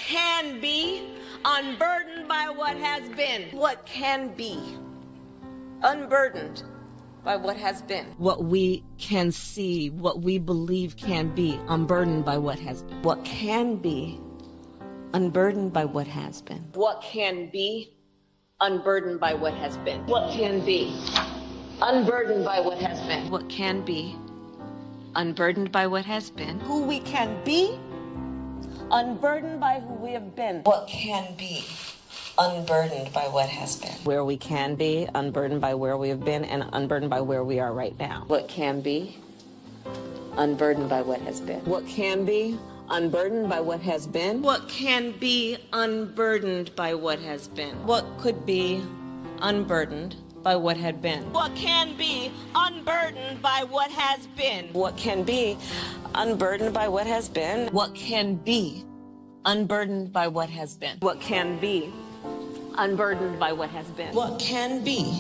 can be, unburdened by what has been. What can be, unburdened by what has been. What we can see, what we believe can be, unburdened by what has been. What can be, unburdened by what has been. What can be, unburdened by what has been. What can be, unburdened by what has been. What can be, unburdened by what has been. Who we can be, unburdened by who we have been. What can be, unburdened by what has been. Where we can be, unburdened by where we have been, and unburdened by where we are right now. What can be, unburdened by what has been. What can be, unburdened by what has been. What can be, unburdened by what has been. What could be, unburdened by what had been. What can be, unburdened by what has been. What can be, unburdened by what has been. What can be, unburdened by what has been. What can be, unburdened by what has been. What can be,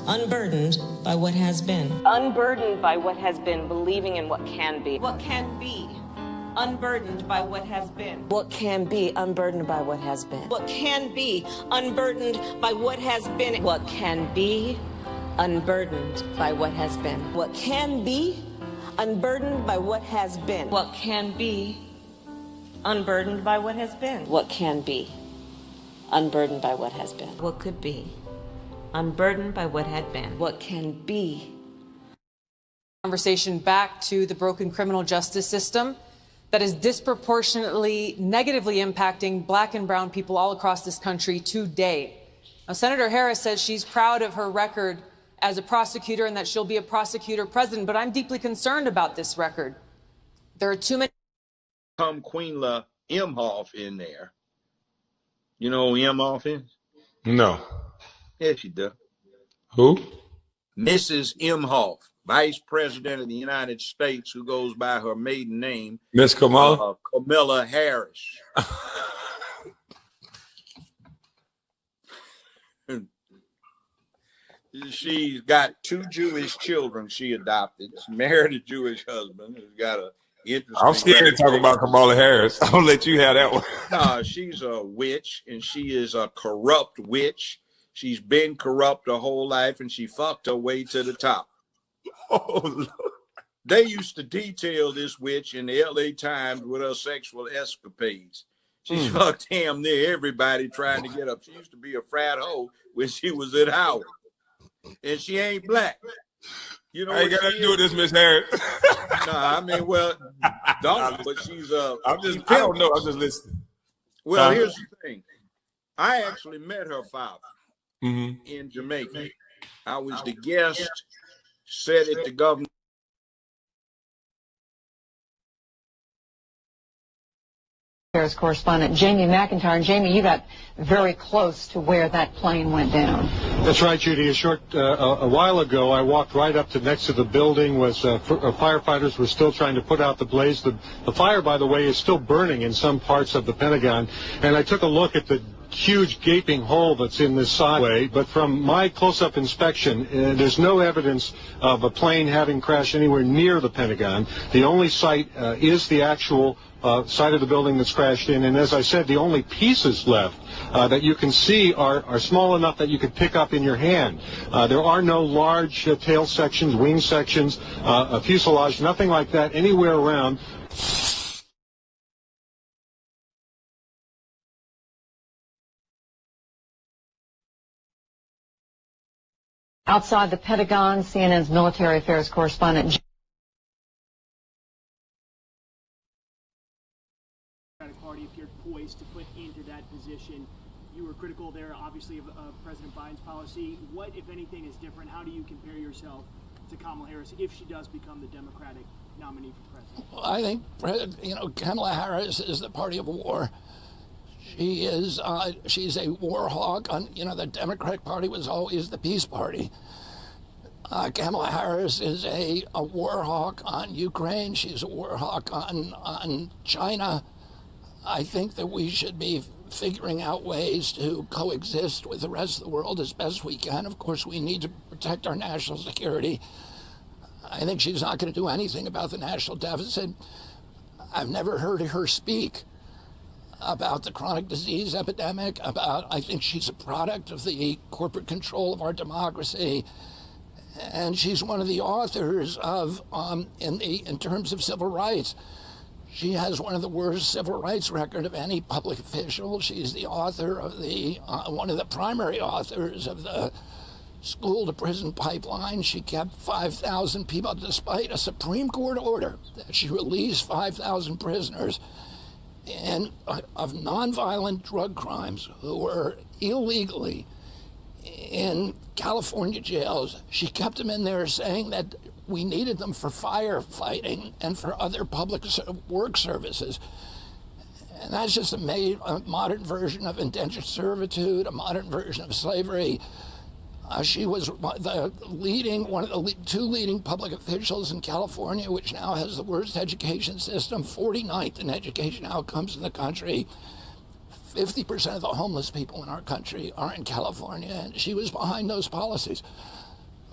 unburdened by what has been. Unburdened by what has been, believing in what can be. What can be, unburdened by what has been. What can be, unburdened by what has been. What can be, unburdened by what has been. What can be, unburdened by what has been. What can be, unburdened by what has been. What can be, unburdened by what has been. What can be, unburdened by what has been. What could be, unburdened by what had been. What can be. Conversation back to the broken criminal justice system that is disproportionately negatively impacting black and brown people all across this country today. Now, Senator Harris says she's proud of her record as a prosecutor and that she'll be a prosecutor president, but I'm deeply concerned about this record. There are too many. Come Queenla Imhoff in there. You know who Imhoff is? No. Yes, you do. Who? Mrs. Imhoff, Vice President of the United States, who goes by her maiden name, Miss Kamala? Kamala Harris. She's got 2 Jewish children she adopted. She married a Jewish husband who's got a interesting. I'm scared to talk about Kamala Harris. I'll let you have that one. No, she's a witch, and she is a corrupt witch. She's been corrupt her whole life, and she fucked her way to the top. Oh, Lord. They used to detail this witch in the LA Times with her sexual escapades. She's fucked damn near everybody trying to get up. She used to be a frat hoe when she was at Howard. And she ain't black. You know, I ain't got nothing to do with this, Miss Harris. Nah, I mean, well, don't, but she's I don't know. I'm just listening. Well, here's the thing. I actually met her father in Jamaica. I was the guest, sat at the governor. Affairs correspondent Jamie McIntyre. And Jamie, you got very close to where that plane went down. That's right, Judy. A while ago, I walked right up to next to the building. Firefighters were still trying to put out the blaze. The fire, by the way, is still burning in some parts of the Pentagon. And I took a look at the huge gaping hole that's in this sideway, but from my close-up inspection, there's no evidence of a plane having crashed anywhere near the Pentagon. The only site is the actual side of the building that's crashed in, and as I said, the only pieces left that you can see are small enough that you could pick up in your hand. There are no large tail sections, wing sections, a fuselage, nothing like that anywhere around. Outside the Pentagon, CNN's military affairs correspondent. Party appeared poised to put into that position. You were critical there, obviously, of President Biden's policy. What, if anything, is different? How do you compare yourself to Kamala Harris if she does become the Democratic nominee for president? Well, I think, Kamala Harris is the party of war. She is, she's a war hawk. The Democratic Party was always the peace party. Kamala Harris is a war hawk on Ukraine. She's a war hawk on China. I think that we should be figuring out ways to coexist with the rest of the world as best we can. Of course, we need to protect our national security. I think she's not going to do anything about the national deficit. I've never heard her speak about the chronic disease epidemic, I think she's a product of the corporate control of our democracy. And she's one of the authors of, in terms of civil rights, she has one of the worst civil rights record of any public official. She's the author of one of the primary authors of the school to prison pipeline. She kept 5,000 people, despite a Supreme Court order that she released 5,000 prisoners of nonviolent drug crimes who were illegally in California jails. She kept them in there saying that we needed them for firefighting and for other public work services. And that's just a modern version of indentured servitude, a modern version of slavery. She was one of the two leading public officials in California, which now has the worst education system, 49th in education outcomes in the country. 50% of the homeless people in our country are in California, and she was behind those policies.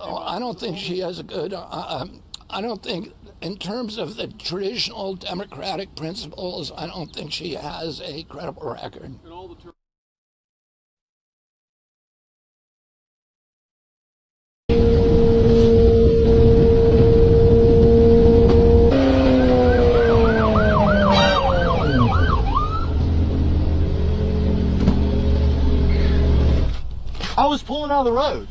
I don't think she has a good, I don't think, in terms of the traditional democratic principles, I don't think she has a credible record. I was pulling out of the road.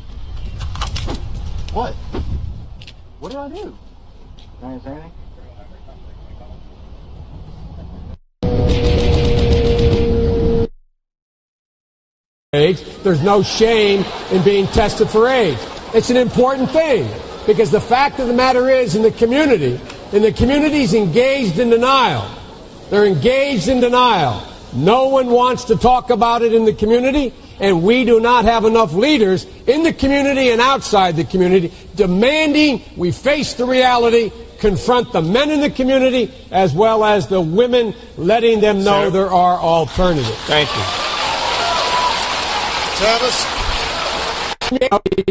What? What did I do? Can I say anything? AIDS. There's no shame in being tested for AIDS. It's an important thing because the fact of the matter is in the community's engaged in denial. They're engaged in denial. No one wants to talk about it in the community, and we do not have enough leaders in the community and outside the community demanding we face the reality, confront the men in the community as well as the women, letting them know there are alternatives. Thank you. Travis?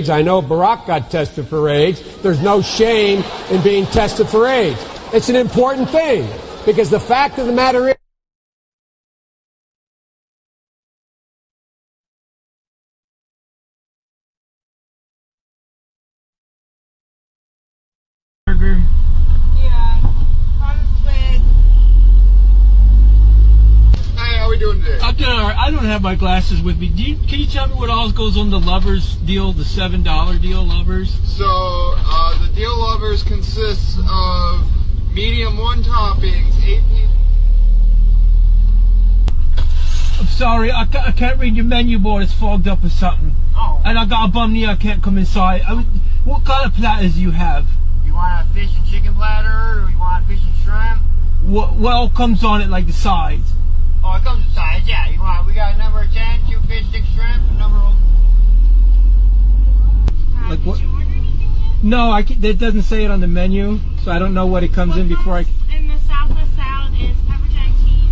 I know Barack got tested for AIDS. There's no shame in being tested for AIDS. It's an important thing because the fact of the matter is I'm doing all right. I don't have my glasses with me. Can you tell me what all goes on the Lovers deal, the $7 deal, Lovers? So, the deal Lovers consists of medium one toppings, 8 pieces. I'm sorry, I can't read your menu board. It's fogged up or something. Oh. And I got a bum knee. I can't come inside. What kind of platters do you have? You want a fish and chicken platter, or you want a fish and shrimp? What all comes on it, like the sides? Oh, it comes in size, yeah. We got a number of 10, 2 fish, 6 shrimp, a number of... Like what? Did you order anything yet? No, it doesn't say it on the menu, so I don't know what it comes in before I... In the Southwest salad is pepper jack cheese.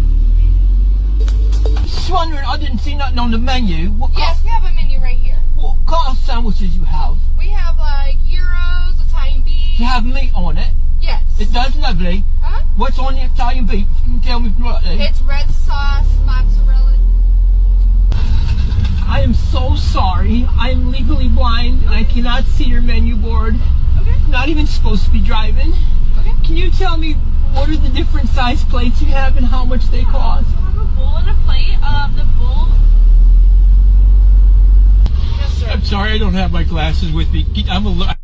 Just wondering, I didn't see nothing on the menu. Yes, we have a menu right here. What kind of sandwiches you have? We have like gyros, Italian beef. You have meat on it? Yes. It does, lovely. Huh? What's on the Italian beef? Can you tell me what? It's red sauce, mozzarella. I am so sorry. I am legally blind and I cannot see your menu board. Okay. I'm not even supposed to be driving. Okay. Can you tell me what are the different size plates you have and how much they cost? I have a bowl and a plate. The bowl. Yes, sir. I'm sorry, I don't have my glasses with me. I'm a.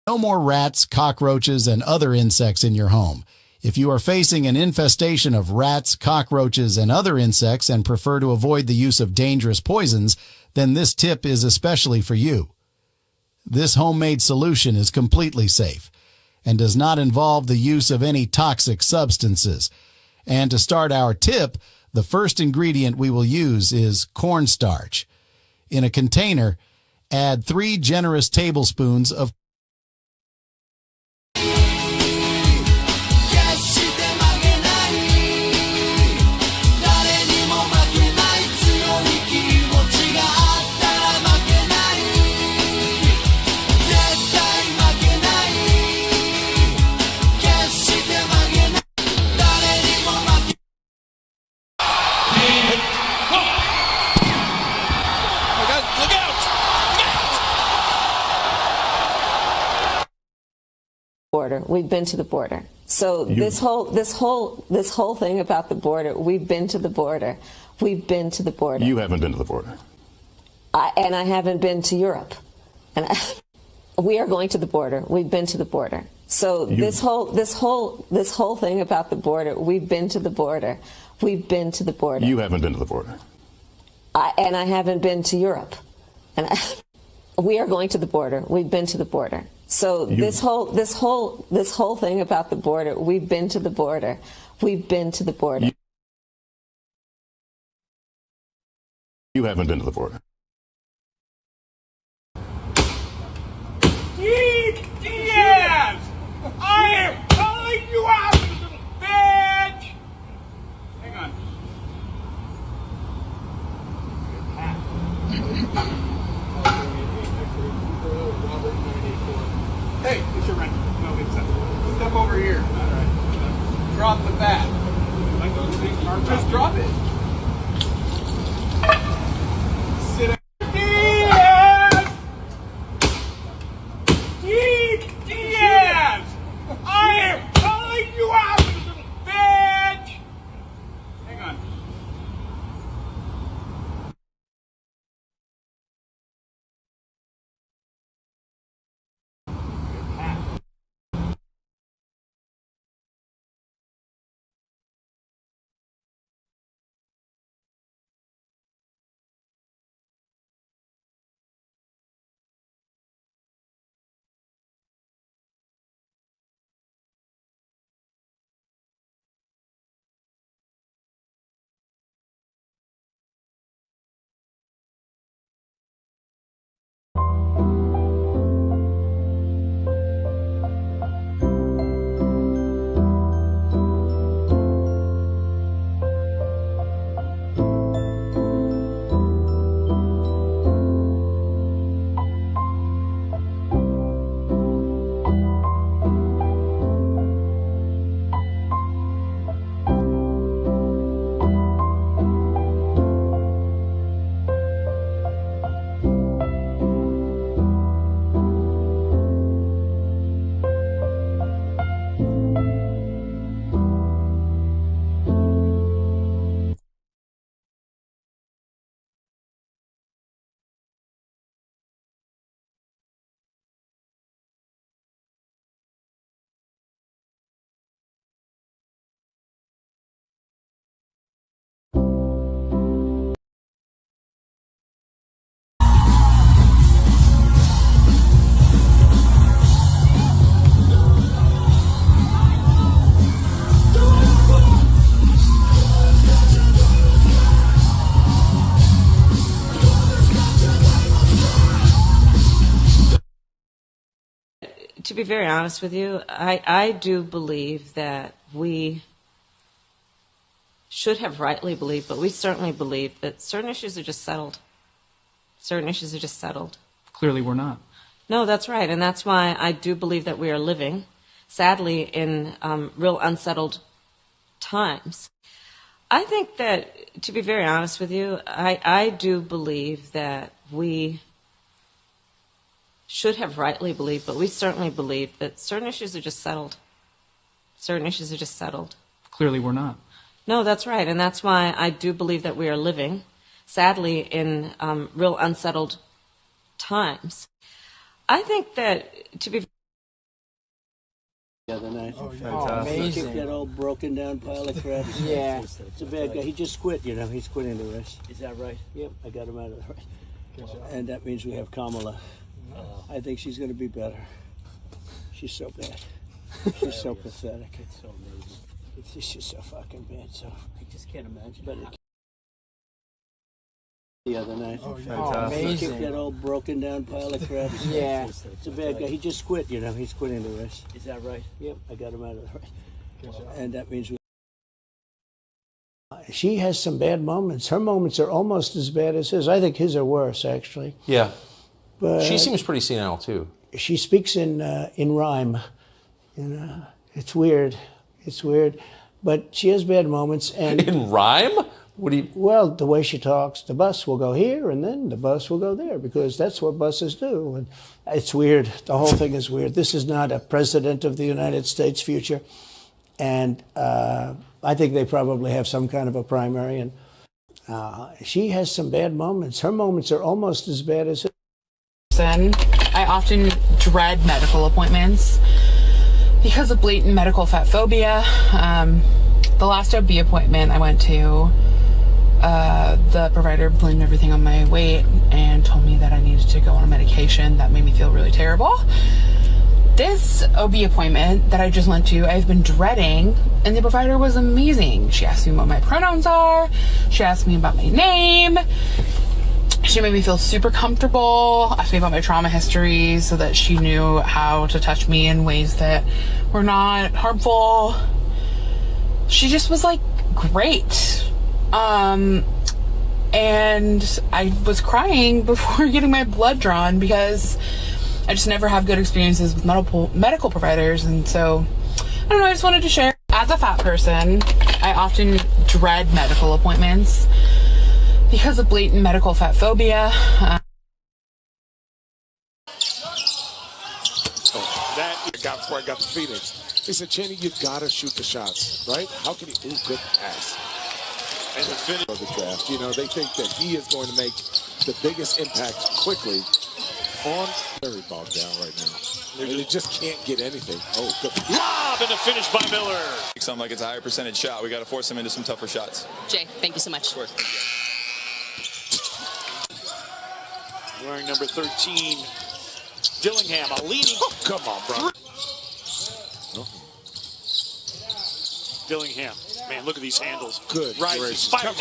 No more rats, cockroaches, and other insects in your home. If you are facing an infestation of rats, cockroaches, and other insects and prefer to avoid the use of dangerous poisons, then this tip is especially for you. This homemade solution is completely safe and does not involve the use of any toxic substances. And to start our tip, the first ingredient we will use is cornstarch. In a container, add 3 generous tablespoons of border. We've been to the border. So this whole thing about the border, we've been to the border. We've been to the border. You haven't been to the border. And I haven't been to Europe. We are going to the border. We've been to the border. So this whole thing about the border, we've been to the border. We've been to the border. You haven't been to the border. And I haven't been to Europe. We are going to the border. We've been to the border. So this whole thing about the border, we've been to the border. We've been to the border. You haven't been to the border. Diaz! I am calling you out, you little bitch! Hang on. Hey, it's your rent. No, it's step over here. All right. Drop the bat. Like those things are. Just drop it. Sit down. Diaz! I am calling you out, you little bitch! Hang on. To be very honest with you, I do believe that we should have rightly believed, but we certainly believe that certain issues are just settled. Certain issues are just settled. Clearly we're not. No, that's right. And that's why I do believe that we are living, sadly, in real unsettled times. I think that, to be very honest with you, I do believe that we should have rightly believed, but we certainly believe that certain issues are just settled. Certain issues are just settled. Clearly we're not. No, that's right. And that's why I do believe that we are living, sadly, in real unsettled times. I think that, to be The other night. Oh, fantastic. He kicked that old broken down pile of crap. Yeah. It's a bad guy. He just quit, you know. He's quitting the race. Is that right? Yep, I got him out of the race. And that means we have Kamala. I think she's going to be better. She's so bad. She's so pathetic. It's so amazing. It's just so fucking bad. So I just can't imagine. But the other night. Oh, fantastic. He kicked that old broken down pile of crap. Yeah. It's a bad guy. He just quit, you know. He's quitting the race. Is that right? Yep, I got him out of the race. And that means we. She has some bad moments. Her moments are almost as bad as his. I think his are worse, actually. Yeah. But she seems pretty senile, too. She speaks in rhyme. You know, it's weird. It's weird. But she has bad moments. And in rhyme? What do you? Well, the way she talks, the bus will go here and then the bus will go there because that's what buses do. And it's weird. The whole thing is weird. This is not a president of the United States future. And I think they probably have some kind of a primary. And she has some bad moments. Her moments are almost as bad as his. I often dread medical appointments because of blatant medical fat phobia. The last OB appointment I went to, the provider blamed everything on my weight and told me that I needed to go on a medication that made me feel really terrible. This OB appointment that I just went to, I've been dreading, and the provider was amazing. She asked me what my pronouns are. She asked me about my name. She made me feel super comfortable, asked me about my trauma history so that she knew how to touch me in ways that were not harmful. She just was like great. And I was crying before getting my blood drawn because I just never have good experiences with medical providers. And so, I don't know, I just wanted to share. As a fat person, I often dread medical appointments because of blatant medical fat phobia. That got before I got to Phoenix. He said, Cheney, you gotta shoot the shots, right? How can he? Ooh, good pass. And the finish of the draft. You know, they think that he is going to make the biggest impact quickly on. Very bogged down right now. They just can't get anything. Oh, good. Lob and the finish by Miller. Something like it's a higher percentage shot. We got to force him into some tougher shots. Jay, thank you so much. Of course. Wearing number 13, Dillingham, a leading. Oh, come on, bro. Dillingham, man, look at these handles. Good. Right, fire.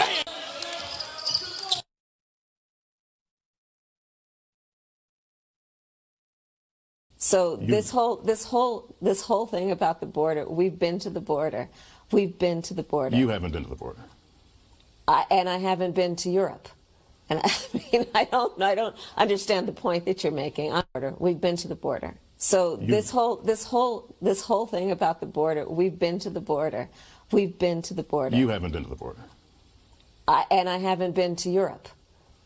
So this whole thing about the border, we've been to the border. We've been to the border. You haven't been to the border. And I haven't been to Europe. And I mean, I don't understand the point that you're making. We've been to the border. So this whole thing about the border, we've been to the border. We've been to the border. You haven't been to the border. And I haven't been to Europe.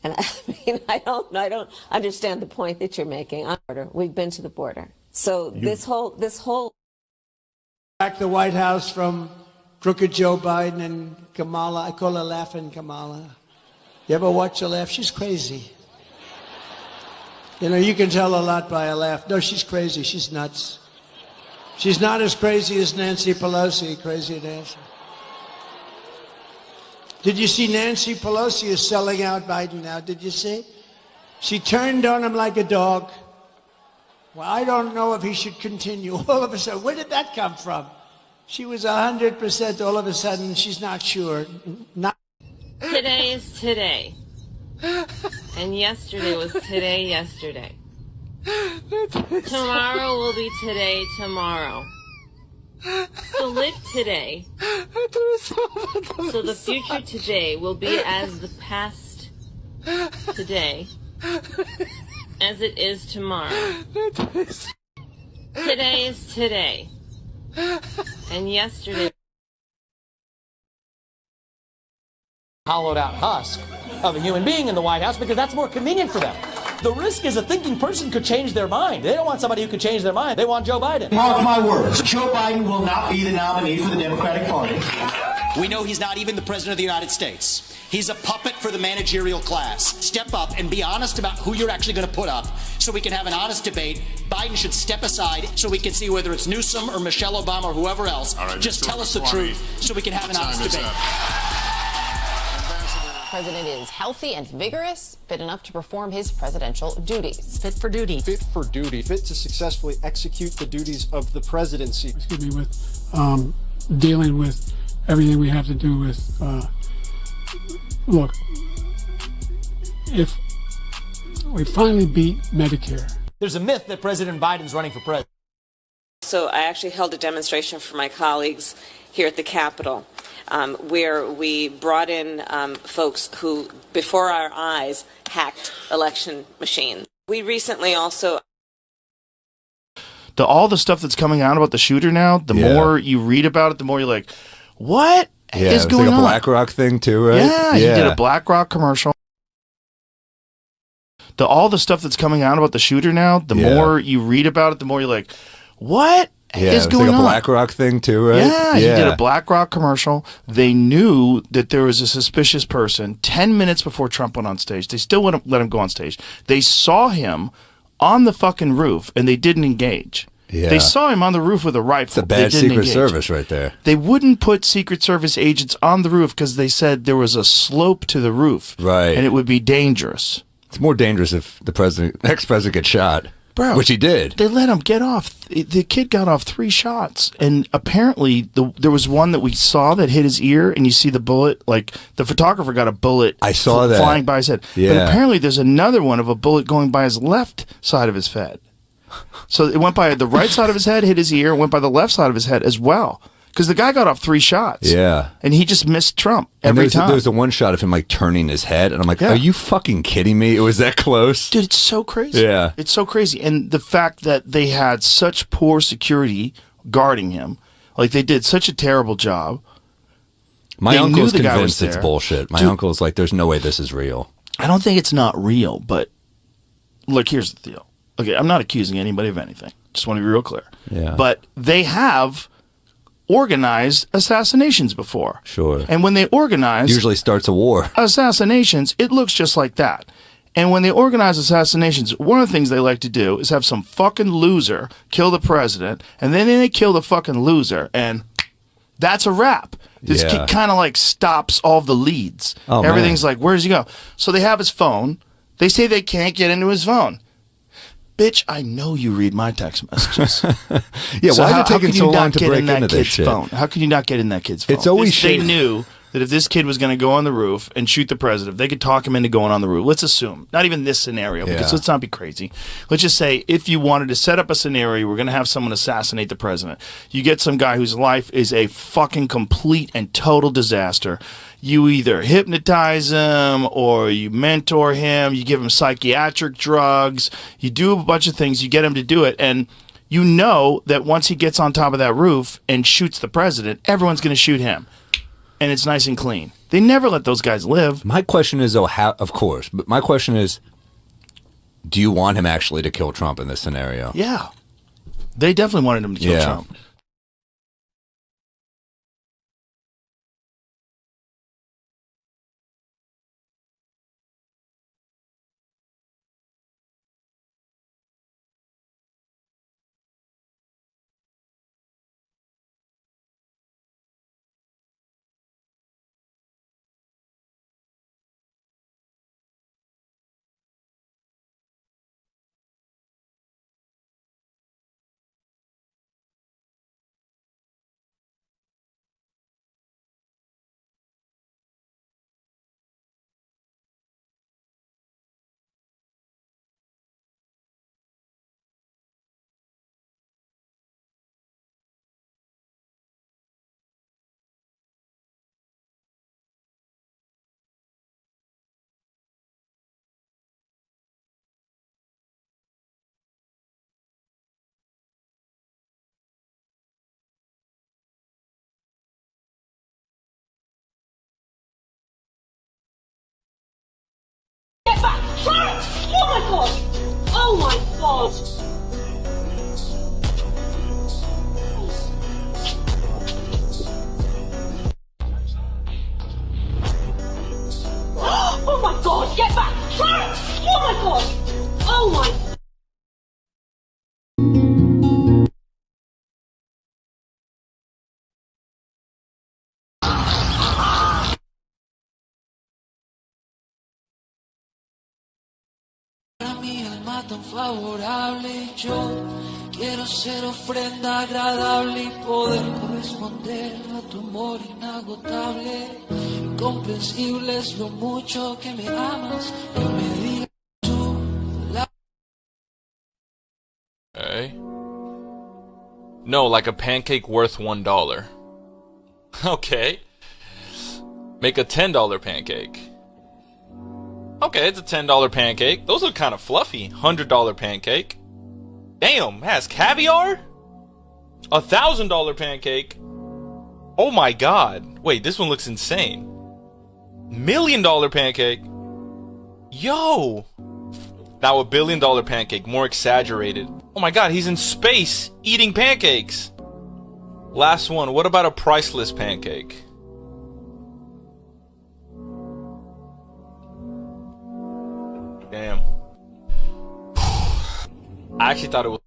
And I mean, I don't understand the point that you're making. We've been to the border. So this whole Back the White House from crooked Joe Biden and Kamala. I call her Laughing Kamala. You ever watch her laugh? She's crazy. You know, you can tell a lot by a laugh. No, she's crazy. She's nuts. She's not as crazy as Nancy Pelosi. Crazy Nancy. Did you see Nancy Pelosi is selling out Biden now? Did you see? She turned on him like a dog. Well, I don't know if he should continue. All of a sudden, where did that come from? She was 100%. All of a sudden, she's not sure. Today is today. And yesterday was today, yesterday. Tomorrow will be today, tomorrow. So live today. So the future today will be as the past today, as it is tomorrow. Today is today. And yesterday. Hollowed out husk of a human being in the White House because that's more convenient for them. The risk is a thinking person could change their mind. They don't want somebody who could change their mind. They want Joe Biden. Mark my words, Joe Biden will not be the nominee for the Democratic Party. We know he's not even the president of the United States. He's a puppet for the managerial class. Step up and be honest about who you're actually going to put up so we can have an honest debate. Biden should step aside so we can see whether it's Newsom or Michelle Obama or whoever else. Right, just tell us the truth so we can have an honest debate. The president is healthy and vigorous, fit enough to perform his presidential duties. Fit for duty. Fit for duty. Fit to successfully execute the duties of the presidency. Excuse me, with dealing with everything we have to do with, look, if we finally beat Medicare. There's a myth that President Biden's running for president. So I actually held a demonstration for my colleagues here at the Capitol, where we brought in folks who, before our eyes, hacked election machines. We recently also... All the stuff that's coming out about the shooter now, the more you read about it, the more you're like, what? Yeah, is it was going like a on? BlackRock thing too, right? Yeah, he did a BlackRock commercial. All the stuff that's coming out about the shooter now, the more you read about it, the more you're like, what is going like a on? BlackRock thing too, right? Yeah, he did a BlackRock commercial. They knew that there was a suspicious person 10 minutes before Trump went on stage. They still wouldn't let him go on stage. They saw him on the fucking roof, and they didn't engage. Yeah. They saw him on the roof with a rifle. It's a bad They didn't Secret engage. Service right there. They wouldn't put Secret Service agents on the roof because they said there was a slope to the roof. Right. And it would be dangerous. It's more dangerous if the ex-president gets shot. Bro, which he did. They let him get off. The kid got off 3 shots. And apparently there was one that we saw that hit his ear, and you see the bullet. Like, the photographer got a bullet I saw that. flying by his head. Yeah. But apparently there's another one of a bullet going by his left side of his head. So it went by the right side of his head, hit his ear, went by the left side of his head as well. Because the guy got off 3 shots. Yeah. And he just missed Trump every time. There's the one shot of him like turning his head, and I'm like, are you fucking kidding me? It was that close? Dude, it's so crazy. Yeah. It's so crazy. And the fact that they had such poor security guarding him, like they did such a terrible job. My They uncle's knew the guy was convinced it's there. bullshit. My Dude, uncle's like, there's no way this is real. I don't think it's not real, but look, here's the deal. Okay, I'm not accusing anybody of anything. Just want to be real clear. Yeah. But they have organized assassinations before. Sure. And when they organize Usually starts a war. assassinations, it looks just like that. And when they organize assassinations, one of the things they like to do is have some fucking loser kill the president, and then they kill the fucking loser, and that's a wrap. This Yeah. kid kind of like stops all the leads. Oh, Everything's like, where's he go? So they have his phone. They say they can't get into his phone. Bitch, I know you read my text messages. Yeah, So why how is it taking can so you long not to get break in that into this kid's shit? phone? How can you not get in that kid's phone? It's always They shit. knew that if this kid was going to go on the roof and shoot the president, they could talk him into going on the roof. Let's assume, not even this scenario, because Yeah. let's not be crazy. Let's just say if you wanted to set up a scenario, we're going to have someone assassinate the president. You get some guy whose life is a fucking complete and total disaster. You either hypnotize him or you mentor him, you give him psychiatric drugs, you do a bunch of things, you get him to do it, and you know that once he gets on top of that roof and shoots the president, everyone's going to shoot him. And it's nice and clean. They never let those guys live. My question is, though, how? Of course, but my question is, do you want him actually to kill Trump in this scenario? Yeah. They definitely wanted him to kill Trump. Get back! Clarence! Oh my god! Oh my god! Oh my god! Get back! Clarence! Oh my god! Oh my... Para mí el más tan favorable, yo quiero ser ofrenda agradable y poder corresponder a tu amor inagotable. Incomprensible es lo mucho que me amas, que me digas tú la... Okay. No, like a pancake worth $1. Okay. Make a $10 pancake. Okay, it's a $10 pancake. Those look kind of fluffy. $100 pancake. Damn, has caviar? $1,000 pancake. Oh my god. Wait, this one looks insane. $1 million pancake. Yo! Now a $1 billion pancake, more exaggerated. Oh my god, he's in space eating pancakes. Last one, what about a priceless pancake? Damn. I actually thought it was